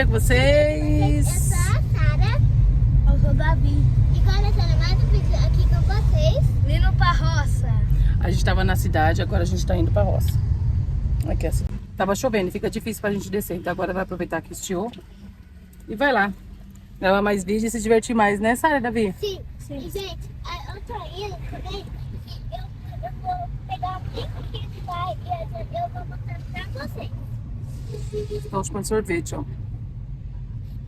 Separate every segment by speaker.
Speaker 1: Com vocês.
Speaker 2: Eu sou a Sara.
Speaker 3: Eu sou o Davi.
Speaker 2: E começando mais um vídeo aqui com vocês.
Speaker 3: Vindo pra roça.
Speaker 1: A gente tava na cidade, agora a gente tá indo pra roça. Aqui assim. Tava chovendo, fica difícil pra gente descer. Então agora vai aproveitar que estiou. E vai lá. Gravar mais vídeos e se divertir mais, né, Sara e Davi?
Speaker 2: Sim. E, gente, eu tô indo também. Eu vou pegar um brinco que vai e eu vou mostrar pra vocês.
Speaker 1: Estão chupando sorvete, ó.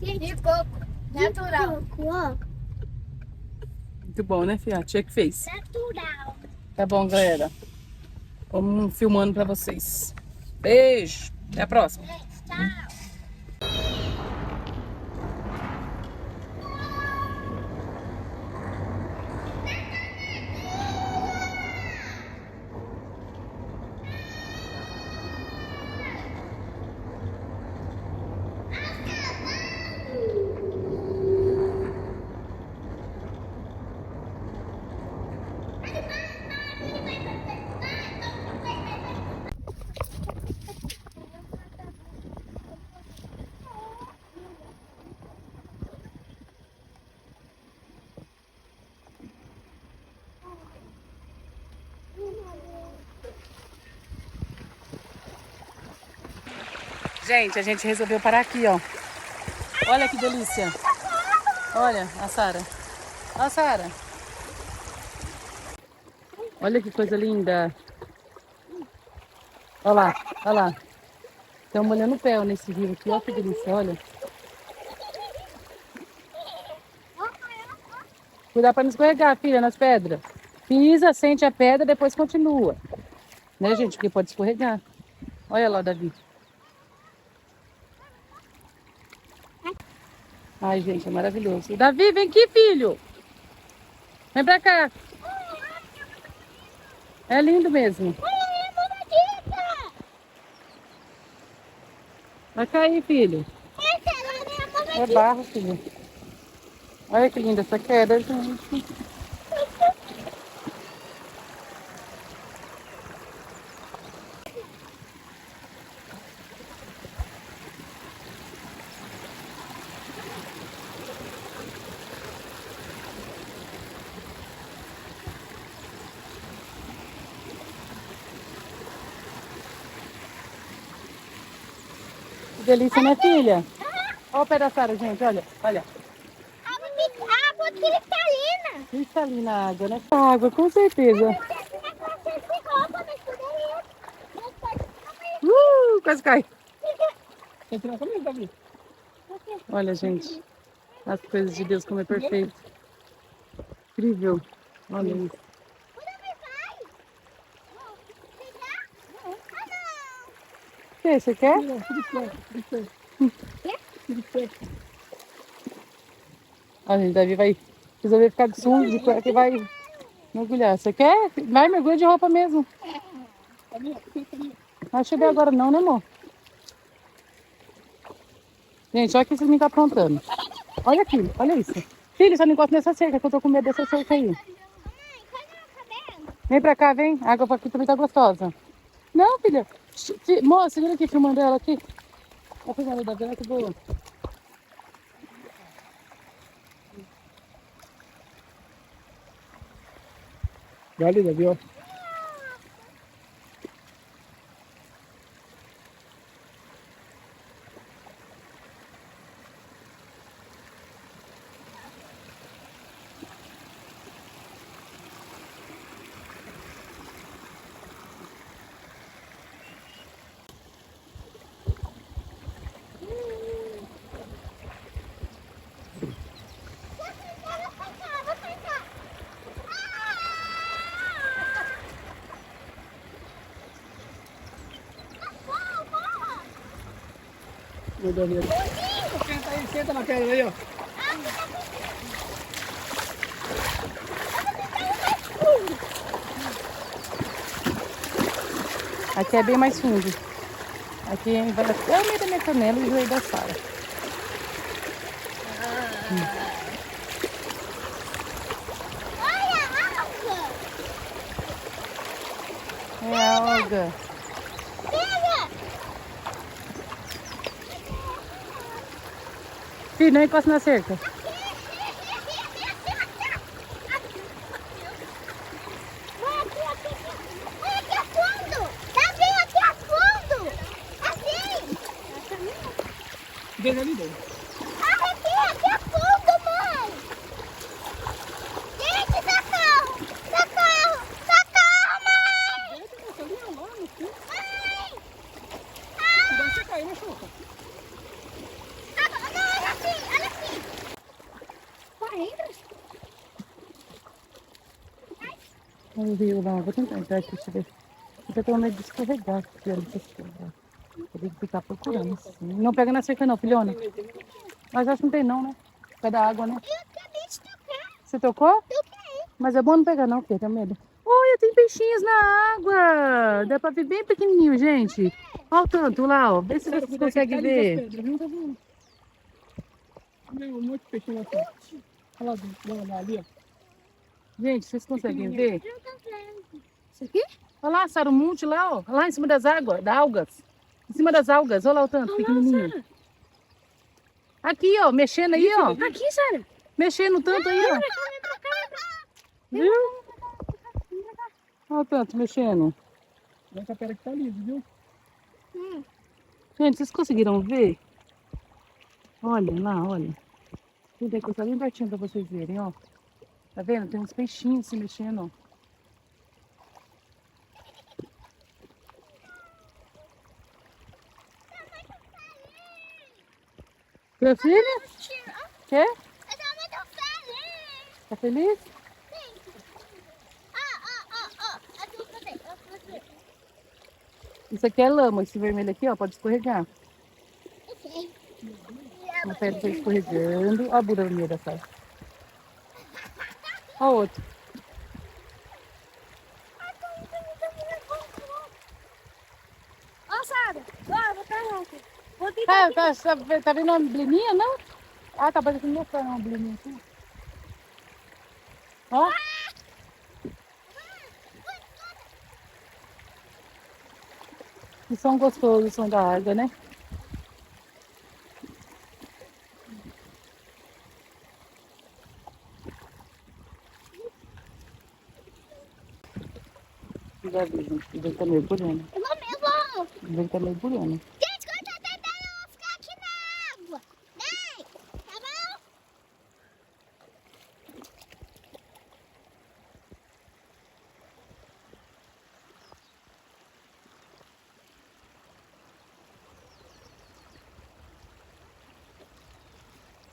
Speaker 3: De coco. Natural.
Speaker 2: Coco,
Speaker 1: Muito bom, né, Fia? A tia que fez.
Speaker 2: natural.
Speaker 1: Tá bom, galera. Vamos filmando pra vocês. Beijo. Até a próxima.
Speaker 2: Tchau.
Speaker 1: Gente, a gente resolveu parar aqui, ó. Olha que delícia. Olha a Sara. Olha a Sara. Olha que coisa linda. Olha lá, olha lá. Estamos molhando o pé nesse rio aqui. Olha que delícia, olha. Cuidado para não escorregar, filha, nas pedras. Pisa, sente a pedra, depois continua. Né, gente? Porque pode escorregar. Olha lá, Davi. Ai, gente, é maravilhoso. Davi, vem aqui, filho. Vem pra cá. É lindo mesmo. Vai cair, filho. É barro, filho. Olha que linda essa queda, gente. Que delícia, né, filha? Olha o pé da Sara, gente, olha, olha.
Speaker 2: Água cristalina.
Speaker 1: Cristalina a água, né? Água, com certeza. Quase cai. Quer tirar comigo, Davi? Olha, gente, as coisas de Deus como é perfeito. Incrível. Olha isso. O que você quer? Olha, o Davi vai resolver ficar de sunga, de cueca e vai mergulhar. Você quer? Vai, mergulha de roupa mesmo. Não vai chover agora não, né, amor? Gente, olha o que vocês me estão aprontando. Olha aqui, olha isso. Filho, só não encosta nessa cerca, que eu tô com medo dessa cerca aí. Vem pra cá, vem. A água aqui também tá gostosa. Não, filha. Moça, segura aqui, filmando ela aqui. Tá pegando da vela que boa. Olha, Davi, ó. Senta aí, senta na pedra aí, ó. Aqui é bem mais fundo. Aqui vai até o meio da minha canela e o joelho da Sara. É alga.
Speaker 2: Pega!
Speaker 1: Filho, não encosta na cerca.
Speaker 2: Vai aqui, aqui, aqui. Vai aqui a fundo. Davi, aqui a fundo. Assim.
Speaker 1: Vem ali dentro.
Speaker 2: Aqui a fundo, mãe. Gente, socorro. Socorro. Socorro, mãe. Mãe.
Speaker 1: Cuidado, você cair, machuca.
Speaker 2: Não, olha aqui, olha aqui. Vai, entra.
Speaker 1: Vamos ver, vou tentar entrar aqui, deixa eu ver. Eu tô com medo de escorregar aqui, olha, deixa eu escorregar. Eu tenho que ficar procurando. Assim. Não pega na cerca não, filhona. Mas acho que não tem não, né? Por causa da água, né?
Speaker 2: Eu acabei de tocar.
Speaker 1: Você tocou?
Speaker 2: Toquei.
Speaker 1: Mas é bom não pegar não, porque tem medo. Olha, tem peixinhos na água. Dá pra ver bem pequenininho, gente. Olha o tanto lá, ó. Vê se vocês conseguem ver.
Speaker 4: Um monte de peixinho lá fora. Olha lá dentro, lá ali, ó.
Speaker 1: Gente, vocês conseguem ver?
Speaker 2: Eu tô vendo.
Speaker 1: Isso aqui? Olha lá, Sarumundi lá, ó. Lá em cima das águas, das algas. Em cima das algas, olha lá o tanto, pequenininho. Aqui, ó, mexendo aí, ó.
Speaker 3: Aqui, Sara.
Speaker 1: Mexendo o tanto aí, ó. Viu? Olha o tanto, mexendo.
Speaker 4: Essa pera que tá livre, viu?
Speaker 1: Gente, vocês conseguiram ver? Olha lá, olha. Vou deixar bem pertinho pra vocês verem, ó. Tá vendo? Tem uns peixinhos se mexendo, ó. Meu filho? Quê?
Speaker 2: Eu tô muito feliz.
Speaker 1: Tá feliz?
Speaker 2: Eu tô feliz.
Speaker 1: Isso aqui é lama, esse vermelho aqui, ó, pode escorregar.
Speaker 2: Eu sei.
Speaker 1: Uma pedra tá escorregando. Olha a bunda no meio da sala. Olha o outro.
Speaker 3: Ó, Sara. Ó, vou pegar. Vou tentar.
Speaker 1: Tá vendo uma embleminha, não? Ah, tá parecendo mostrando uma embleminha aqui. Ó. Que som gostoso o som da água, né? Já vi, gente. O vento tá mergulhando.
Speaker 2: Eu vou.
Speaker 1: O vento tá mergulhando.
Speaker 2: Gente, quando eu tentar, eu vou ficar aqui na água. Vem. Tá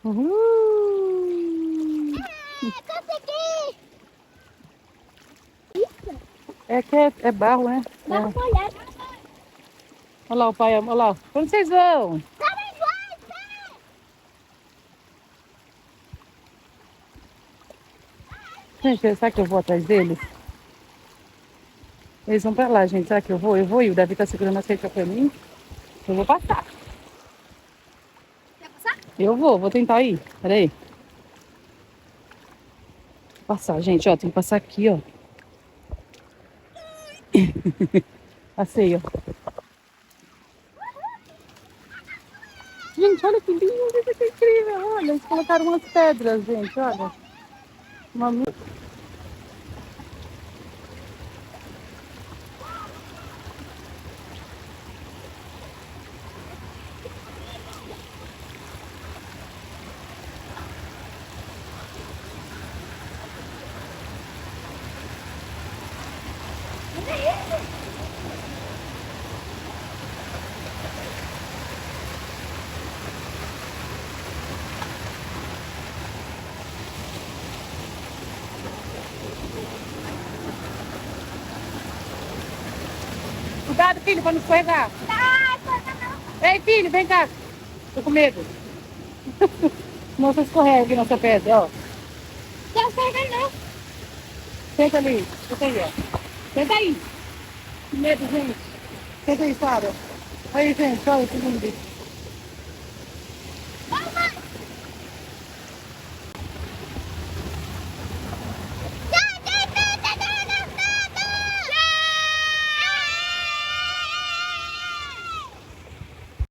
Speaker 2: bom?
Speaker 1: Uhul!
Speaker 2: Consegui.
Speaker 1: É que é barro, né?
Speaker 2: Dá
Speaker 1: É.
Speaker 2: uma olhada.
Speaker 1: Olha lá o pai, olha lá. Onde vocês vão?
Speaker 2: Também vai, vai.
Speaker 1: Gente, será que eu vou atrás deles? Eles vão pra lá, gente. Será que eu vou? Eu vou ir. O Davi tá segurando a cerca pra mim. Eu vou passar.
Speaker 3: Quer passar?
Speaker 1: Eu vou tentar ir. Pera aí. Passar, gente, ó. Tem que passar aqui, ó. Passei, ó. Gente, olha que lindo. Isso aqui é incrível. Olha, eles colocaram umas pedras, gente. Olha. Uma... Cuidado, filho, pra não escorregar. Ei, filho, vem cá. Tô com medo. Não se escorrega aqui nessa pedra, ó.
Speaker 2: Não pega não.
Speaker 1: Senta ali. Senta aí, ó. Senta aí. Que medo, gente. Senta aí, Sara. Aí, gente, olha que lindo.